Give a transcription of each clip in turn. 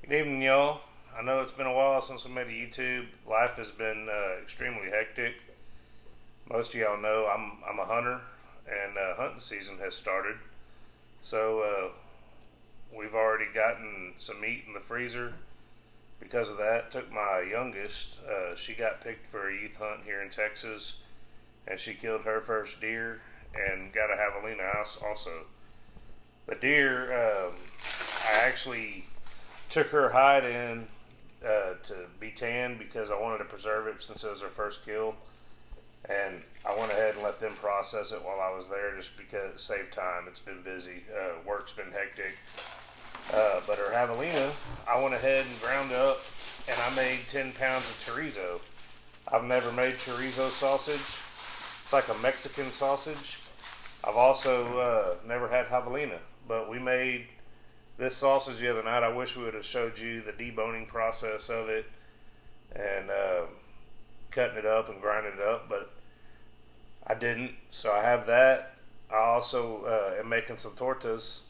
Good evening, y'all. I know it's been a while since we made a YouTube. Life has been extremely hectic. Most of y'all know I'm a hunter, and hunting season has started. So we've already gotten some meat in the freezer. Because of that, took my youngest. She got picked for a youth hunt here in Texas, and she killed her first deer and got a javelina also. The deer, I actually took her hide in to be tanned because I wanted to preserve it since it was her first kill, and I went ahead and let them process it while I was there just because it saved time. It's been busy. Work's been hectic. But her javelina, I went ahead and ground up, and I made 10 pounds of chorizo. I've never made chorizo sausage. It's like a Mexican sausage. I've also never had javelina, but we made this sausage the other night. I wish we would have showed you the deboning process of it and cutting it up and grinding it up, but I didn't. So I have that. I also am making some tortas.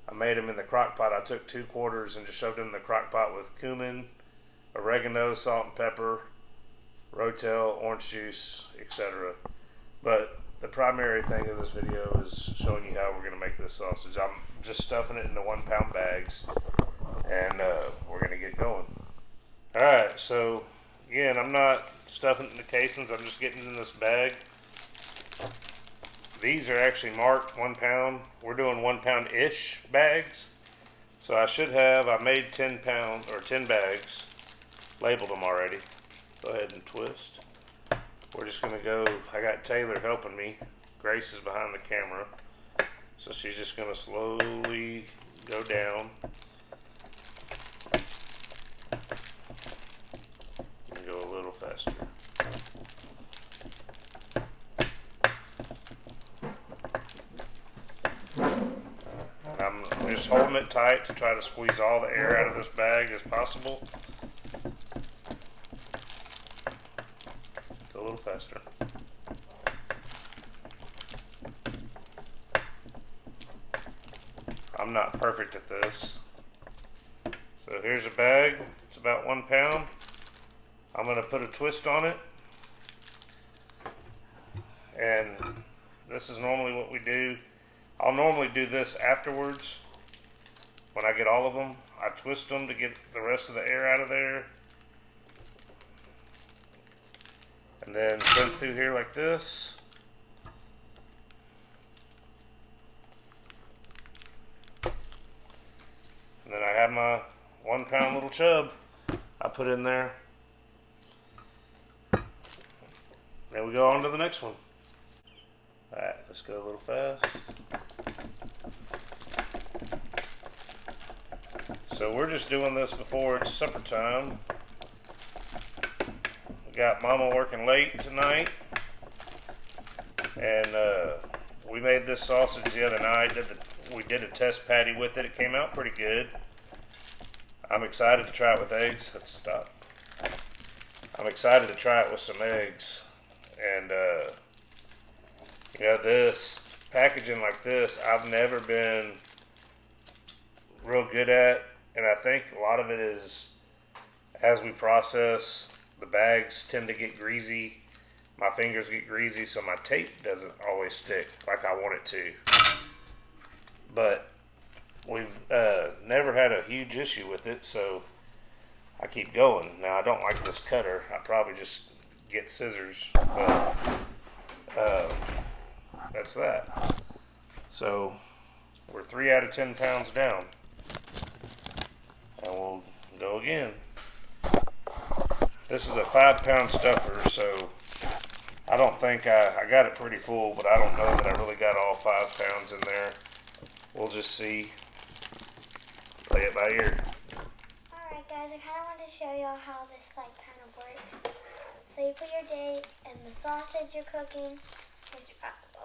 I made them in the crock pot. I took 2 quarters and just shoved them in the crock pot with cumin, oregano, salt and pepper, rotel, orange juice, etc. But the primary thing of this video is showing you how we're going to make this sausage. I'm just stuffing it into 1 pound bags, and we're going to get going. Alright, so again, I'm not stuffing it in the casings. I'm just getting it in this bag. These are actually marked 1 pound. We're doing 1 pound-ish bags. So I should have, I made 10 pounds or 10 bags, labeled them already. Go ahead and twist. We're just gonna go, I got Taylor helping me. Grace is behind the camera. So she's just gonna slowly go down. And go a little faster. I'm just holding it tight to try to squeeze all the air out of this bag as possible. Go a little faster. I'm not perfect at this. So here's a bag. It's about 1 pound. I'm going to put a twist on it. And this is normally what we do. I'll normally do this afterwards. When I get all of them, I twist them to get the rest of the air out of there. And then put it through here like this. And then I have my 1 pound little chub I put in there. Then we go on to the next one. Alright, let's go a little fast. So we're just doing this before it's supper time. We got Mama working late tonight, and we made this sausage the other night. We did a test patty with it. It came out pretty good. I'm excited to try it with eggs. Let's stop. I'm excited to try it with some eggs, and you know, this packaging like this, I've never been real good at. And I think a lot of it is, as we process, the bags tend to get greasy. My fingers get greasy, so my tape doesn't always stick like I want it to. But we've never had a huge issue with it, so I keep going. Now, I don't like this cutter. I probably just get scissors, but that's that. So we're 3 out of 10 pounds down. And we'll go again. This is a 5 pound stuffer, so I don't think I got it pretty full, but I don't know that I really got all 5 pounds in there. We'll just see. Play it by ear. Alright guys, I kind of wanted to show y'all how this kind of works. So you put your date and the sausage you're cooking, which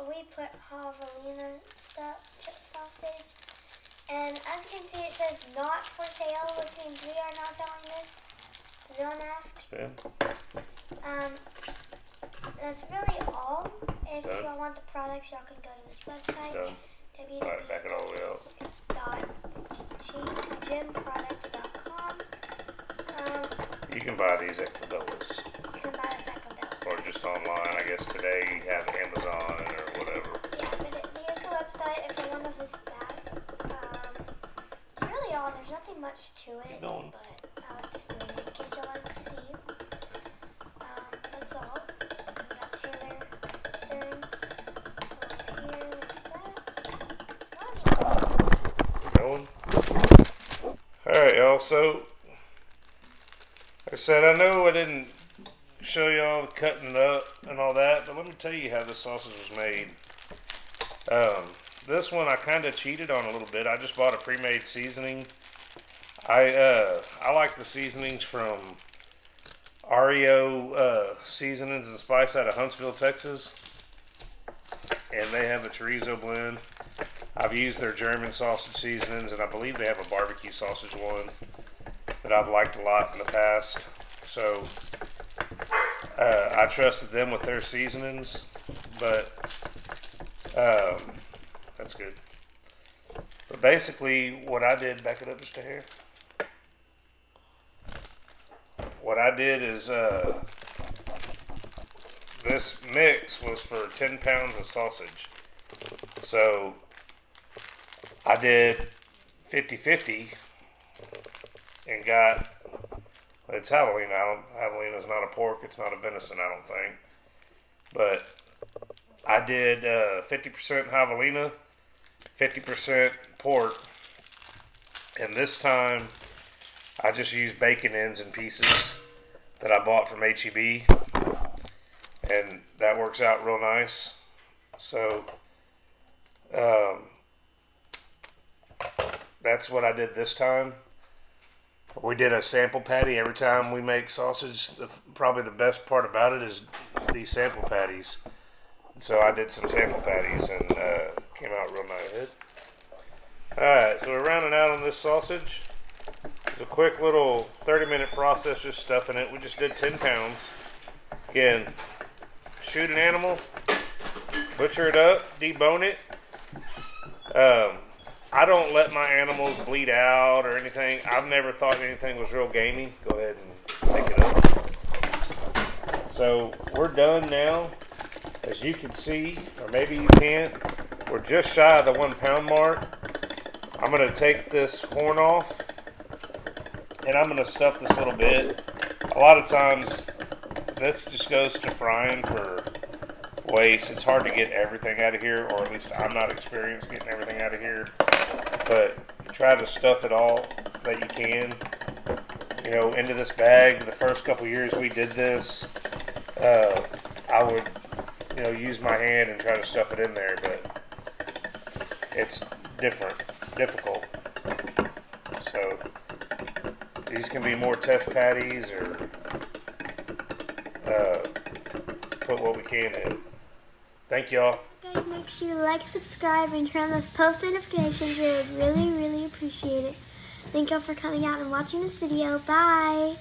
we put javelina sausage. And as you can see, it says not for sale, which means we are not selling this. So don't ask. That's really all. If y'all want the products, y'all can go to this website. Alright, back it all the way up. www.cheapgymproducts.com. can buy these at Cabela's. You can buy this at Cabela's. Or just online. I guess today you have Amazon or whatever. Yeah, but here's the website if you want to visit that. It's really all. There's nothing much to it. Keep going. But I was just doing it in case y'all wanted to see. That's all. We got Taylor stirring over here. There's that. Going. Alright, y'all. So, like I said, I know I didn't show y'all cutting it up and all that, but let me tell you how this sausage was made. This one I kind of cheated on a little bit. I just bought a pre-made seasoning. I like the seasonings from REO Seasonings and Spice out of Huntsville, Texas. And they have a chorizo blend. I've used their German sausage seasonings, and I believe they have a barbecue sausage one that I've liked a lot in the past. So I trusted them with their seasonings, but that's good. But basically, what I did, back it up just a hair. What I did is this mix was for 10 pounds of sausage. So I did 50-50 and got, it's javelina. Javelina is not a pork. It's not a venison, I don't think. But I did 50% javelina, 50% pork. And this time I just used bacon ends and pieces that I bought from H-E-B. And that works out real nice. So that's what I did this time. We did a sample patty every time we make sausage. Probably the best part about it is these sample patties. So I did some sample patties and came out real nice. Alright, so we're rounding out on this sausage. It's a quick little 30-minute process just stuffing it. We just did 10 pounds. Again, shoot an animal, butcher it up, debone it. I don't let my animals bleed out or anything. I've never thought anything was real gamey. Go ahead and pick it up. So we're done now. As you can see, or maybe you can't, we're just shy of the 1 pound mark. I'm going to take this horn off and I'm going to stuff this little bit. A lot of times this just goes to frying for waste. It's hard to get everything out of here, or at least I'm not experienced getting everything out of here. But try to stuff it all that you can, into this bag. The first couple years we did this, I would, use my hand and try to stuff it in there, but it's difficult. So these can be more test patties or put what we can in. Thank y'all. Guys, make sure you like, subscribe, and turn on those post notifications. We would really, really appreciate it. Thank y'all for coming out and watching this video. Bye.